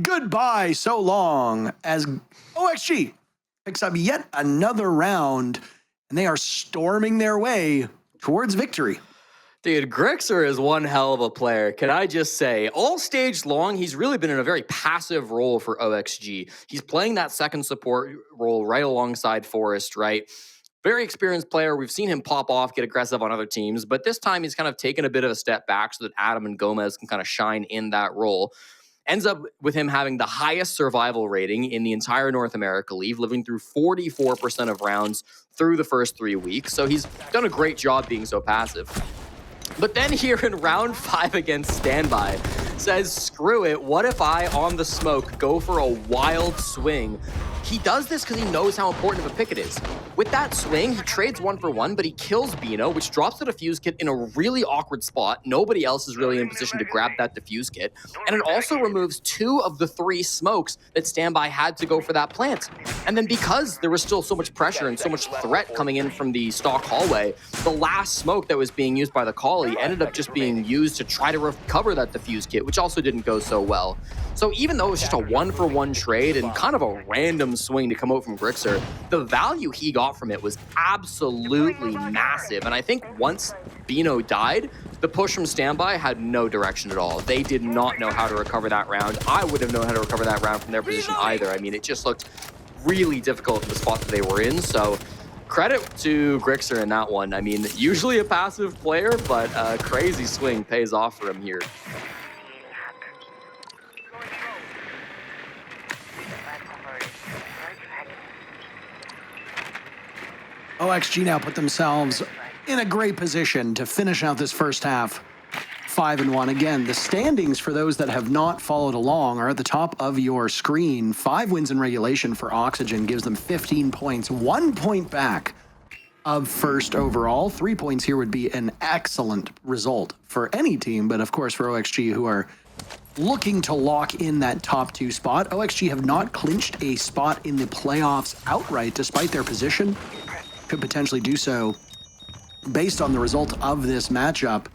Speaker 4: Goodbye so long, as OXG picks up yet another round, and they are storming their way towards victory.
Speaker 5: Dude, Grixer is one hell of a player. Can I just say, all stage long, he's really been in a very passive role for OXG. He's playing that second support role right alongside Forrest, right? Very experienced player. We've seen him pop off, get aggressive on other teams, but this time he's kind of taken a bit of a step back so that Adam and Gomez can kind of shine in that role. Ends up with him having the highest survival rating in the entire North America League, living through 44% of rounds through the first 3 weeks. So he's done a great job being so passive. But then here in round 5 against Standby, says, screw it, what if I, on the smoke, go for a wild swing? He does this because he knows how important of a pick it is. With that swing, he trades 1 for 1, but he kills Bino, which drops the defuse kit in a really awkward spot. Nobody else is really in position to grab that defuse kit. And it also removes 2 of the 3 smokes that Standby had to go for that plant. And then because there was still so much pressure and so much threat coming in from the stock hallway, the last smoke that was being used by the Collie ended up just being used to try to recover that defuse kit, which also didn't go so well. So even though it was just a 1 for 1 trade and kind of a random swing to come out from Grixer, the value he got from it was absolutely massive. And I think once Bino died, the push from Standby had no direction at all. They did not know how to recover that round. I wouldn't have known how to recover that round from their position either. I mean, it just looked really difficult in the spot that they were in. So credit to Grixer in that one. I mean, usually a passive player, but a crazy swing pays off for him here.
Speaker 4: OXG now put themselves in a great position to finish out this first half 5-1. Again, the standings for those that have not followed along are at the top of your screen. 5 wins in regulation for Oxygen gives them 15 points, 1 point back of first overall. 3 points here would be an excellent result for any team, but of course for OXG, who are looking to lock in that top 2 spot. OXG have not clinched a spot in the playoffs outright, despite their position. Could potentially do so based on the result of this matchup.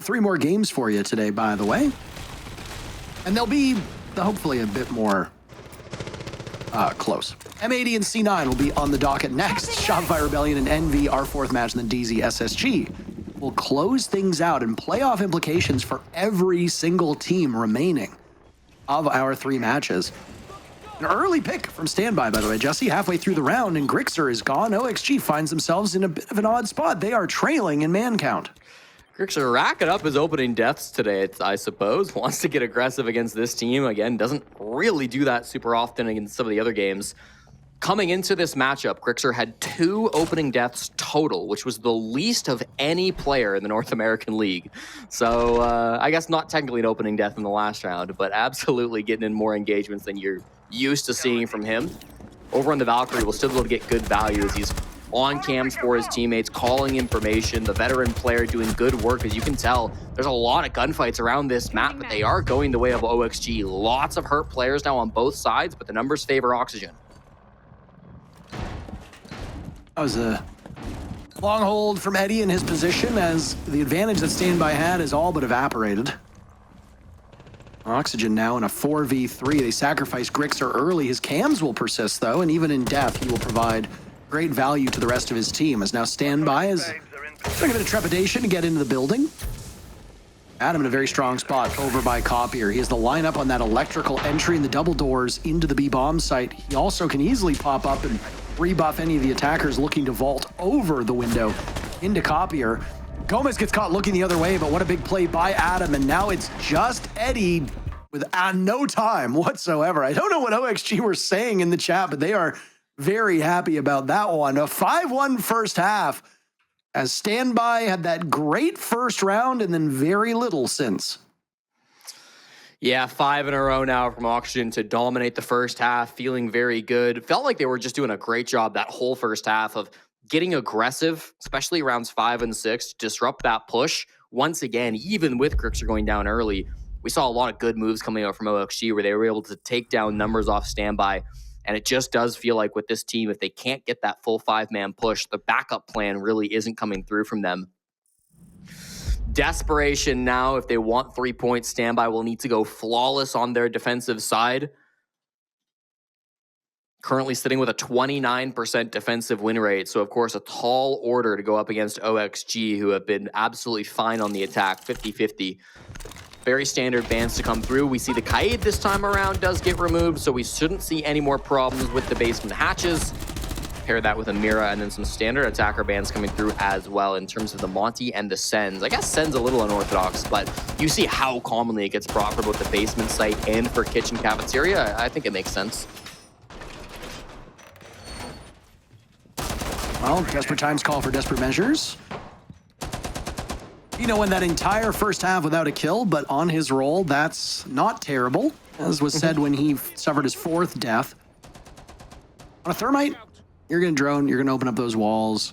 Speaker 4: 3 more games for you today, by the way. And they'll be hopefully a bit more close. M80 and C9 will be on the docket next. Shopify Rebellion and Envy, our 4th match, and then DZ SSG will close things out, and playoff implications for every single team remaining of our 3 matches. An early pick from Standby, by the way, Jesse, halfway through the round, and Grixer is gone. OXG finds themselves in a bit of an odd spot. They are trailing in man count.
Speaker 5: Grixer racking up his opening deaths today, I suppose. Wants to get aggressive against this team. Again, doesn't really do that super often against some of the other games. Coming into this matchup, Grixer had 2 opening deaths total, which was the least of any player in the North American League. So I guess not technically an opening death in the last round, but absolutely getting in more engagements than you're used to seeing from him. Over on the Valkyrie, we'll still be able to get good value as he's on cams for his teammates, calling information, the veteran player doing good work. As you can tell, there's a lot of gunfights around this map, but they are going the way of OXG. Lots of hurt players now on both sides, but the numbers favor Oxygen.
Speaker 4: That was a long hold from Eddie in his position, as the advantage that Standby had is all but evaporated. Oxygen now in a 4v3. They sacrifice Grixer early. His cams will persist, though, and even in death, he will provide great value to the rest of his team, as now Standby is showing a bit of trepidation to get into the building. Adam in a very strong spot over by Copier. He has the lineup on that electrical entry and the double doors into the B-bomb site. He also can easily pop up and rebuff any of the attackers looking to vault over the window into Copier. Gomez gets caught looking the other way, but what a big play by Adam, and now it's just Eddie with no time whatsoever. I don't know what OXG were saying in the chat, but they are very happy about that one. A 5-1 first half, as Standby had that great first round and then very little since.
Speaker 5: Yeah, 5 in a row now from Oxygen to dominate the first half, feeling very good. Felt like they were just doing a great job that whole first half of getting aggressive, especially rounds 5 and 6, to disrupt that push. Once again, even with Grixer going down early, we saw a lot of good moves coming out from OXG where they were able to take down numbers off Standby. And it just does feel like with this team, if they can't get that full 5-man push, the backup plan really isn't coming through from them. Desperation now, if they want 3 points, Standby will need to go flawless on their defensive side. Currently sitting with a 29% defensive win rate. So, of course, a tall order to go up against OXG, who have been absolutely fine on the attack, 50-50. Very standard bans to come through. We see the Kaid this time around does get removed, so we shouldn't see any more problems with the basement hatches. Pair that with a Mira and then some standard attacker bans coming through as well in terms of the Monty and the Sens. I guess Sen's a little unorthodox, but you see how commonly it gets brought for both the basement site and for kitchen cafeteria. I think it makes sense.
Speaker 4: Well, desperate times call for desperate measures. You know, in that entire first half without a kill, but on his roll, that's not terrible, as was said when he suffered his 4th death. On a Thermite, you're going to drone, you're going to open up those walls.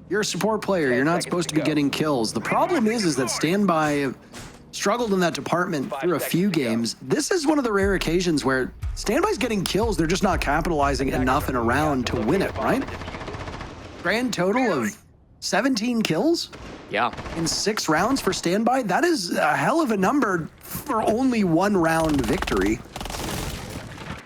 Speaker 4: You're a support player, you're not supposed to be getting kills. The problem is that Standby struggled in that department through a few games. This is one of the rare occasions where Standby's getting kills, they're just not capitalizing enough in a round to win it, right? Grand total of 17 kills?
Speaker 5: Yeah.
Speaker 4: In 6 rounds for Standby? That is a hell of a number for only 1 round victory.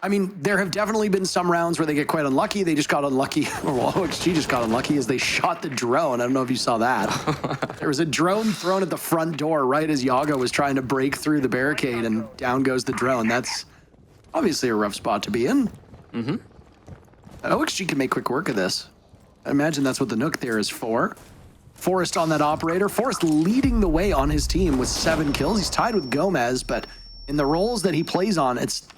Speaker 4: I mean, there have definitely been some rounds where they get quite unlucky. They just got unlucky, or well, OXG just got unlucky as they shot the drone. I don't know if you saw that. There was a drone thrown at the front door right as Yaga was trying to break through the barricade, and down goes the drone. That's obviously a rough spot to be in. Mm-hmm. OXG can make quick work of this. I imagine that's what the Nook there is for. Forrest on that operator. Forrest leading the way on his team with 7 kills. He's tied with Gomez, but in the roles that he plays on, it's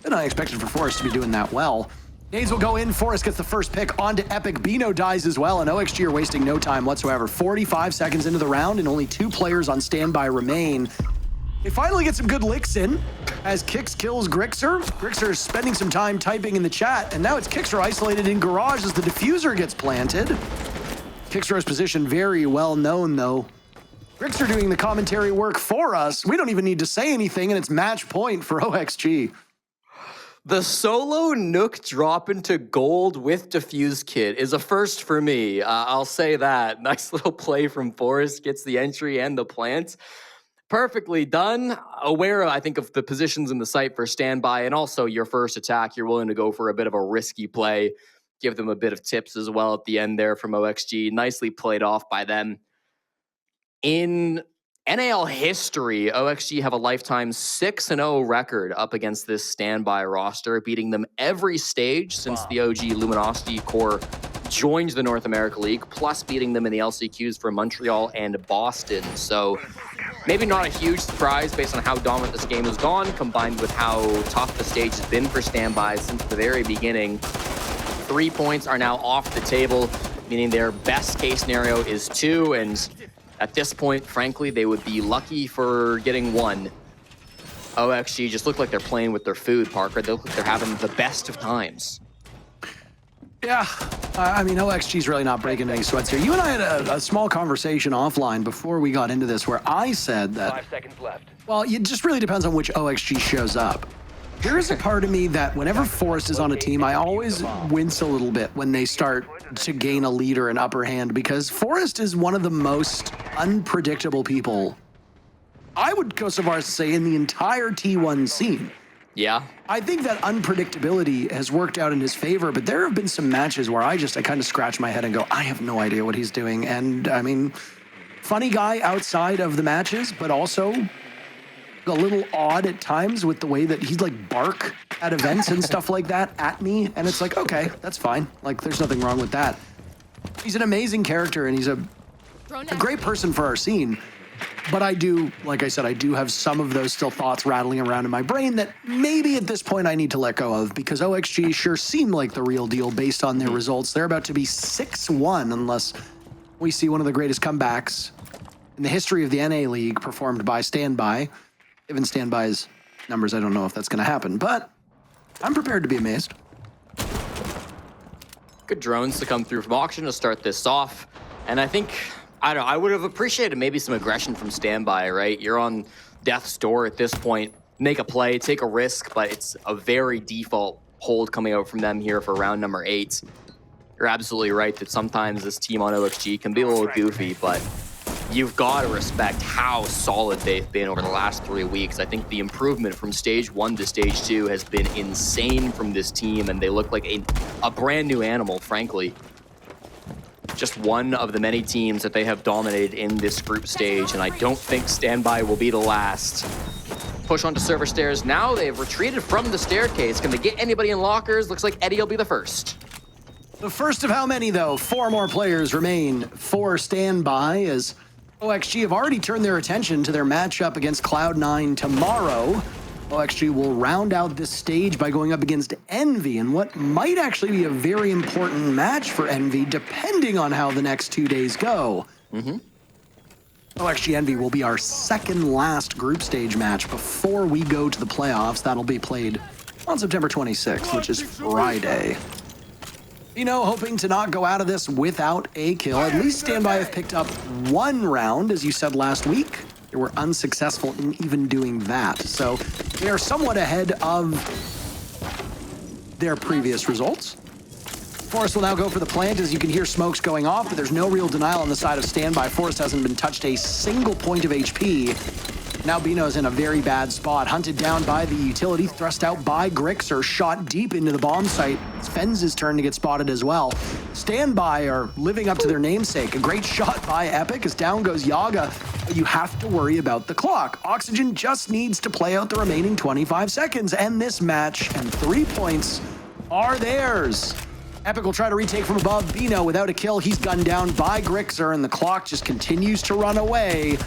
Speaker 4: been unexpected for Forrest to be doing that well. Nades will go in. Forrest gets the first pick onto Epic. Bino dies as well, and OXG are wasting no time whatsoever. 45 seconds into the round, and only 2 players on standby remain. They finally get some good licks in as Kix kills Grixer. Grixer is spending some time typing in the chat, and now it's Kixer isolated in garage as the diffuser gets planted. Kixer's position very well known, though. Grixer doing the commentary work for us. We don't even need to say anything, and it's match point for OXG.
Speaker 5: The solo Nook drop into gold with Diffuse Kit is a first for me. I'll say that. Nice little play from Forrest, gets the entry and the plant. Perfectly done. Aware, I think, of the positions in the site for standby, and also your first attack, you're willing to go for a bit of a risky play. Give them a bit of tips as well at the end there from OXG. Nicely played off by them. In NAL history, OXG have a lifetime 6-0 record up against this standby roster, beating them every stage since the OG Luminosity Core joined the North America League, plus beating them in the LCQs for Montreal and Boston. So maybe not a huge surprise based on how dominant this game has gone, combined with how tough the stage has been for standby since the very beginning. 3 points are now off the table, meaning their best case scenario is 2, and at this point, frankly, they would be lucky for getting 1. OXG just look like they're playing with their food, Parker. They look like they're having the best of times.
Speaker 4: Yeah, I mean, OXG's really not breaking any sweats here. You and I had a small conversation offline before we got into this where I said that,
Speaker 6: 5 seconds left.
Speaker 4: well, it just really depends on which OXG shows up. There is a part of me that whenever Forrest is on a team, I always wince a little bit when they start to gain a lead or an upper hand, because Forrest is one of the most unpredictable people, I would go so far as to say, in the entire T1 scene.
Speaker 5: Yeah.
Speaker 4: I think that unpredictability has worked out in his favor, but there have been some matches where I kind of scratch my head and go, I have no idea what he's doing. And I mean, funny guy outside of the matches, but also a little odd at times with the way that he's like bark at events and stuff like that at me. And it's like, okay, that's fine. Like, there's nothing wrong with that. He's an amazing character, and he's a a great person for our scene. But I do, like I said, I do have some of those still thoughts rattling around in my brain that maybe at this point I need to let go of, because OXG sure seem like the real deal based on their results. They're about to be 6-1 unless we see one of the greatest comebacks in the history of the NA League performed by Standby. Given Standby's numbers, I don't know if that's going to happen, but I'm prepared to be amazed.
Speaker 5: Good drones to come through from Auction to start this off. And I think, I don't know, I would have appreciated maybe some aggression from Standby, right? You're on death's door at this point. Make a play, take a risk, but it's a very default hold coming out from them here for round number 8. You're absolutely right that sometimes this team on OXG can be a little goofy, but you've got to respect how solid they've been over the last 3 weeks. I think the improvement from stage 1 to stage 2 has been insane from this team, and they look like a brand new animal, frankly. Just one of the many teams that they have dominated in this group stage, and I don't think Standby will be the last. Push onto server stairs. Now they've retreated from the staircase. Can they get anybody in lockers? Looks like Eddie will be the first.
Speaker 4: The first of how many, though? 4 more players remain for Standby, as OXG have already turned their attention to their matchup against Cloud9 tomorrow. OXG will round out this stage by going up against Envy in what might actually be a very important match for Envy, depending on how the next 2 days go. OXG Envy will be our second last group stage match before we go to the playoffs. That'll be played on September 26th, which is Friday. Hoping to not go out of this without a kill. At least Standby have picked up 1 round, as you said last week. They were unsuccessful in even doing that. So they are somewhat ahead of their previous results. Forest will now go for the plant, as you can hear smokes going off, but there's no real denial on the side of Standby. Forest hasn't been touched a single point of HP. Now Bino's in a very bad spot. Hunted down by the utility, thrust out by Grixer, shot deep into the bomb site. It's Fenz's turn to get spotted as well. Standby are living up to their namesake. A great shot by Epic as down goes Yaga, but you have to worry about the clock. Oxygen just needs to play out the remaining 25 seconds, and this match and 3 points are theirs. Epic will try to retake from above. Bino without a kill. He's gunned down by Grixer, and the clock just continues to run away,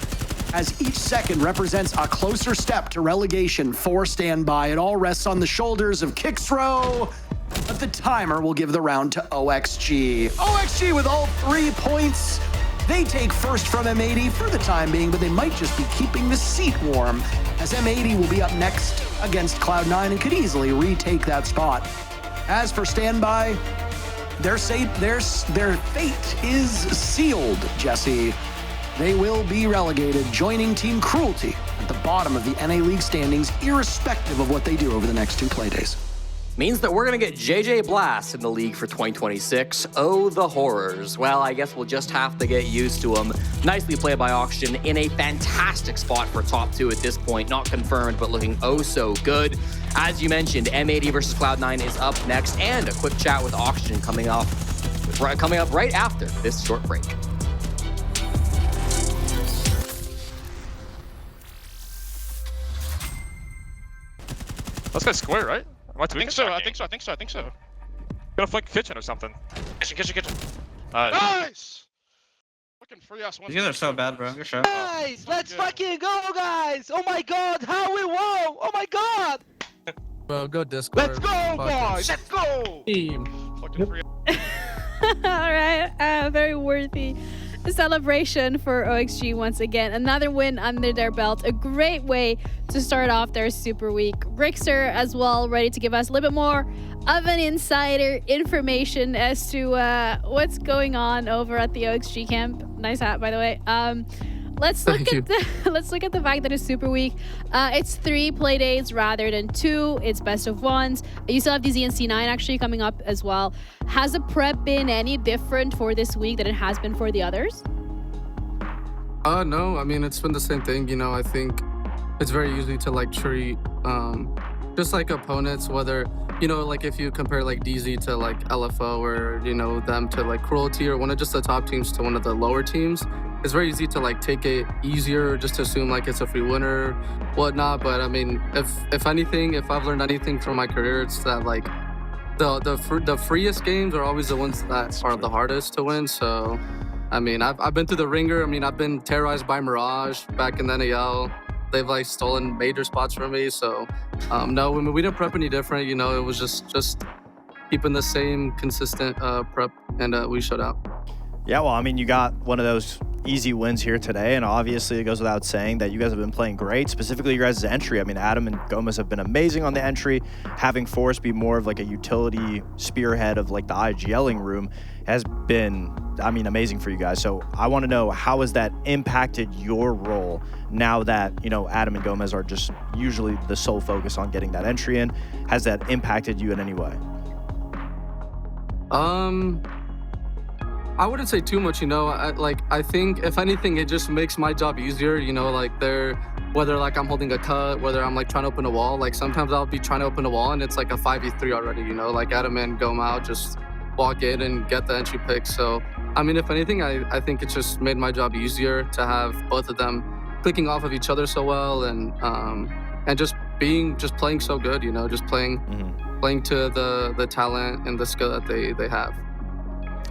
Speaker 4: as each second represents a closer step to relegation for Standby. It all rests on the shoulders of Kixrow, but the timer will give the round to OXG. OXG with all 3 points. They take first from M80 for the time being, but they might just be keeping the seat warm, as M80 will be up next against Cloud9 and could easily retake that spot. As for Standby, their fate is sealed, Jesse. They will be relegated, joining Team Cruelty at the bottom of the NA League standings, irrespective of what they do over the next 2 playdays.
Speaker 5: Means that we're going to get JJ Blast in the league for 2026. Oh, the horrors. Well, I guess we'll just have to get used to them. Nicely played by Oxygen in a fantastic spot for top 2 at this point. Not confirmed, but looking oh so good. As you mentioned, M80 versus Cloud9 is up next, and a quick chat with Oxygen coming up right after this short break.
Speaker 8: Let's go square, right? Am I
Speaker 9: I think so.
Speaker 8: Gotta flank kitchen or something.
Speaker 9: Kitchen.
Speaker 8: Nice!
Speaker 9: Fucking free ass one.
Speaker 10: These guys are so bad, bro. Good shot.
Speaker 11: Guys, let's fucking go, guys! Oh my god, how we won! Oh my god!
Speaker 12: Bro, go Discord.
Speaker 9: Let's go, boys! Let's go!
Speaker 12: Team.
Speaker 9: Fucking free.
Speaker 1: All right, very worthy celebration for OXG once again. Another win under their belt. A great way to start off their super week. Grixer as well, ready to give us a little bit more of an insider information as to what's going on over at the OXG camp. Nice hat, by the way. Let's look at the fact that it's super week. It's 3 play days rather than 2. It's best of ones. You still have DZ and C9 actually coming up as well. Has the prep been any different for this week than it has been for the others?
Speaker 12: No, I mean, it's been the same thing. I think it's very easy to treat just opponents, whether like if you compare DZ to LFO, or them to Cruelty, or one of just the top teams to one of the lower teams. It's very easy to take it easier, just to assume it's a free winner, whatnot. But I mean, if anything, if I've learned anything from my career, it's that the freest games are always the ones that are the hardest to win. So I mean, I've been through the ringer. I mean, I've been terrorized by Mirage back in the NAL. They've like stolen major spots from me. So no, I mean, we didn't prep any different. You know, it was just keeping the same consistent prep, and we showed out.
Speaker 3: Yeah, well, I mean, you got one of those easy wins here today, and obviously it goes without saying that you guys have been playing great, specifically your guys' entry. I mean, Adam and Gomez have been amazing on the entry. Having Force be more of like a utility spearhead of like the IGLing room has been, I mean, amazing for you guys. So I want to know, how has that impacted your role now that, you know, Adam and Gomez are just usually the sole focus on getting that entry in? Has that impacted you in any way?
Speaker 12: I wouldn't say too much, you know. I think if anything, it just makes my job easier, you know. Like whether like I'm holding a cut, whether I'm like trying to open a wall. Like sometimes I'll be trying to open a wall and it's like a 5v3 already, you know. Like Adam and Goma out, just walk in and get the entry pick. So I mean, if anything, I think it's just made my job easier to have both of them clicking off of each other so well, and just playing so good, you know, just playing to the talent and the skill that they have.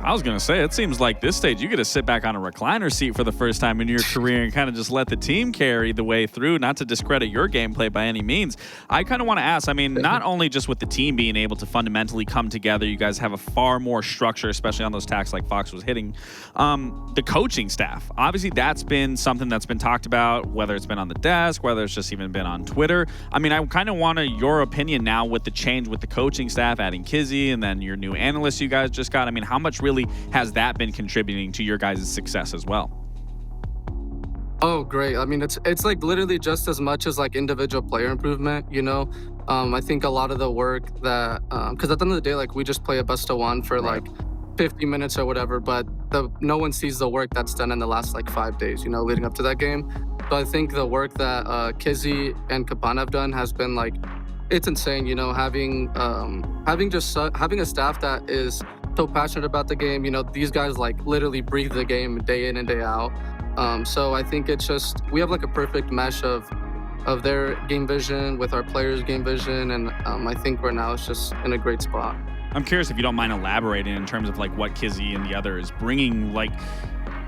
Speaker 2: I was going to say, it seems like this stage, you get to sit back on a recliner seat for the first time in your career and kind of just let the team carry the way through, not to discredit your gameplay by any means. I kind of want to ask, I mean, not only just with the team being able to fundamentally come together, you guys have a far more structure, especially on those tacks like Fox was hitting. The coaching staff, obviously that's been something that's been talked about, whether it's been on the desk, whether it's just even been on Twitter. I mean, I kind of want your opinion now with the change with the coaching staff, adding Kizzy and then your new analyst you guys just got. I mean, how much really has that been contributing to your guys' success as well?
Speaker 12: Oh, great. I mean, it's like literally just as much as like individual player improvement, you know. I think a lot of the work that, because at the end of the day, like we just play a best of one for like 50 minutes or whatever, but no one sees the work that's done in the last like 5 days, you know, leading up to that game. So I think the work that Kizzy and Kapan have done has been like, it's insane, you know, having a staff that is so passionate about the game. You know, these guys like literally breathe the game day in and day out. So I think it's just, we have like a perfect mesh of their game vision with our players' game vision, and I think we're now it's just in a great spot.
Speaker 2: I'm curious if you don't mind elaborating in terms of like what Kizzy and the others bringing, like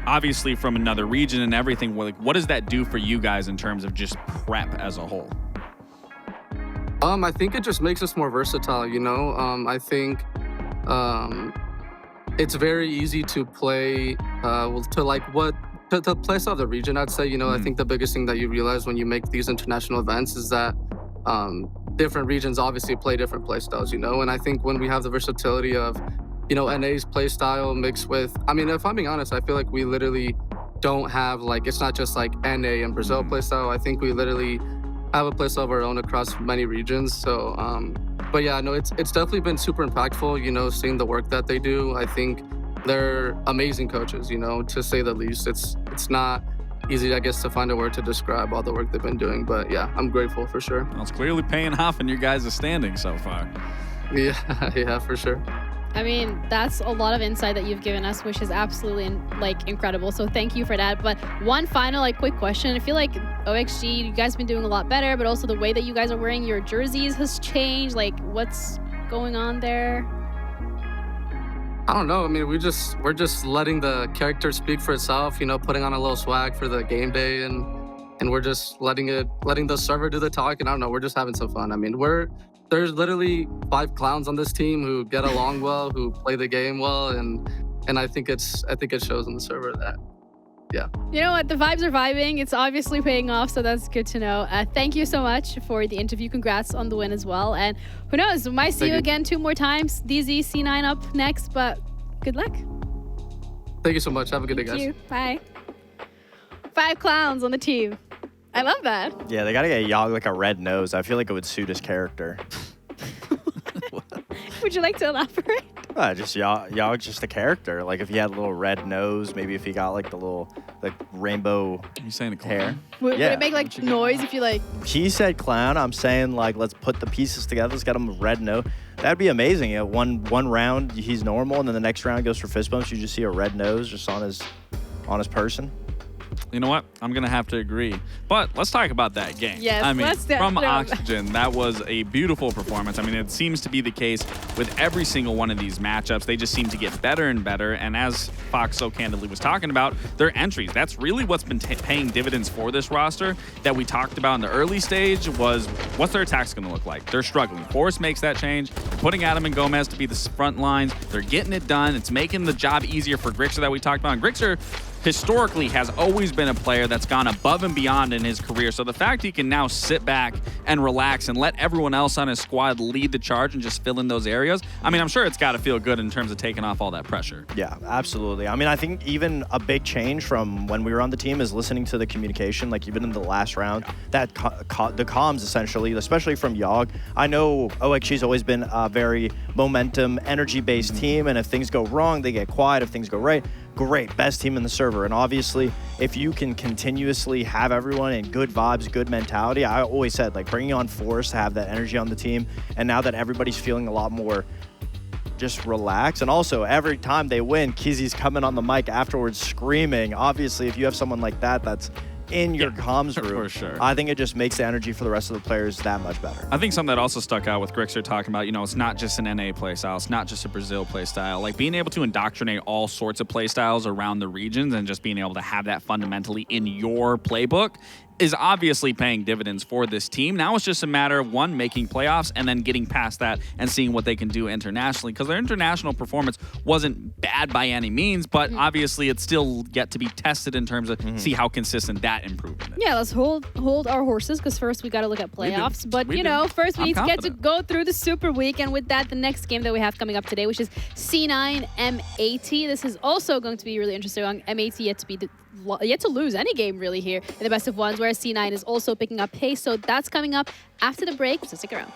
Speaker 2: obviously from another region and everything. Like, what does that do for you guys in terms of just prep as a whole?
Speaker 12: I think it just makes us more versatile, you know. I think it's very easy to play to play south of the region, I'd say. You know, I think the biggest thing that you realize when you make these international events is that different regions obviously play different play styles, you know. And I think when we have the versatility of, you know, NA's play style mixed with, I mean, if I'm being honest, I feel like we literally don't have like, it's not just like NA and Brazil play style. I think we literally have a play style of our own across many regions. So but yeah, no, it's definitely been super impactful, you know, seeing the work that they do. I think they're amazing coaches, you know, to say the least. It's not easy, I guess, to find a word to describe all the work they've been doing. But yeah, I'm grateful for sure.
Speaker 2: Well, it's clearly paying off in your guys' standing so far.
Speaker 12: Yeah, for sure.
Speaker 1: I mean, that's a lot of insight that you've given us, which is absolutely incredible. So thank you for that. But one final quick question. I feel like OXG, you guys have been doing a lot better, but also the way that you guys are wearing your jerseys has changed. Like, what's going on there?
Speaker 12: I don't know. I mean, we're just letting the character speak for itself, you know, putting on a little swag for the game day, and we're just letting the server do the talking. I don't know. We're just having some fun. I mean, there's literally 5 clowns on this team who get along well, who play the game well, and I think it shows on the server that, yeah. You
Speaker 1: know what? The vibes are vibing. It's obviously paying off, so that's good to know. Thank you so much for the interview. Congrats on the win as well. And who knows? We might see you again 2 more times. DZ, C9 up next, but good luck.
Speaker 12: Thank you so much. Have a good day, guys.
Speaker 1: Thank you. Bye. 5 clowns on the team. I love that.
Speaker 3: Yeah, they gotta get Yogg like a red nose. I feel like it would suit his character.
Speaker 1: Would you like to elaborate?
Speaker 3: Just Yogg's just a character. Like if he had a little red nose, maybe if he got like the little rainbow hair.
Speaker 1: Would it make like noise if you like?
Speaker 3: He said clown. I'm saying like let's put the pieces together. Let's get him a red nose. That'd be amazing. You know, one round he's normal, and then the next round goes for fist bumps. You just see a red nose just on his person.
Speaker 2: You know what? I'm going to have to agree. But let's talk about that game.
Speaker 1: Yes,
Speaker 2: I mean,
Speaker 1: let's
Speaker 2: from
Speaker 1: definitely-
Speaker 2: Oxygen, that was a beautiful performance. I mean, it seems to be the case with every single one of these matchups. They just seem to get better and better. And as Fox so candidly was talking about, their entries, that's really what's been paying dividends for this roster that we talked about in the early stage was what's their attacks going to look like. They're struggling. Forrest makes that change. They're putting Adam and Gomez to be the front lines. They're getting it done. It's making the job easier for Grixer that we talked about. And Grixer historically has always been a player that's gone above and beyond in his career. So the fact he can now sit back and relax and let everyone else on his squad lead the charge and just fill in those areas, I mean, I'm sure it's got to feel good in terms of taking off all that pressure.
Speaker 3: Yeah, absolutely. I mean, I think even a big change from when we were on the team is listening to the communication, like even in the last round, that the comms essentially, especially from Yogg. I know OXG's always been a very momentum, energy-based team, and if things go wrong, they get quiet. If things go right, great, best team in the server. And obviously, if you can continuously have everyone in good vibes, good mentality, I always said, like, bringing on Force to have that energy on the team, and now that everybody's feeling a lot more just relaxed. And also, every time they win, Kizzy's coming on the mic afterwards screaming. Obviously, if you have someone like that that's in your comms room,
Speaker 2: for sure.
Speaker 3: I think it just makes the energy for the rest of the players that much better.
Speaker 2: I think something that also stuck out with Grixer talking about, you know, it's not just an NA playstyle, it's not just a Brazil playstyle. Like being able to indoctrinate all sorts of playstyles around the regions and just being able to have that fundamentally in your playbook is obviously paying dividends for this team. Now it's just a matter of, one, making playoffs and then getting past that and seeing what they can do internationally, because their international performance wasn't bad by any means, but obviously it's still yet to be tested in terms of see how consistent that improvement is.
Speaker 1: Yeah, let's hold our horses, because first we got to look at playoffs. But, you know, first we need to get to go through the Super Week. And with that, the next game that we have coming up today, which is C9 M80. This is also going to be really interesting. M80 yet to lose any game really here in the best of ones, whereas C9 is also picking up pace. So that's coming up after the break, so stick around.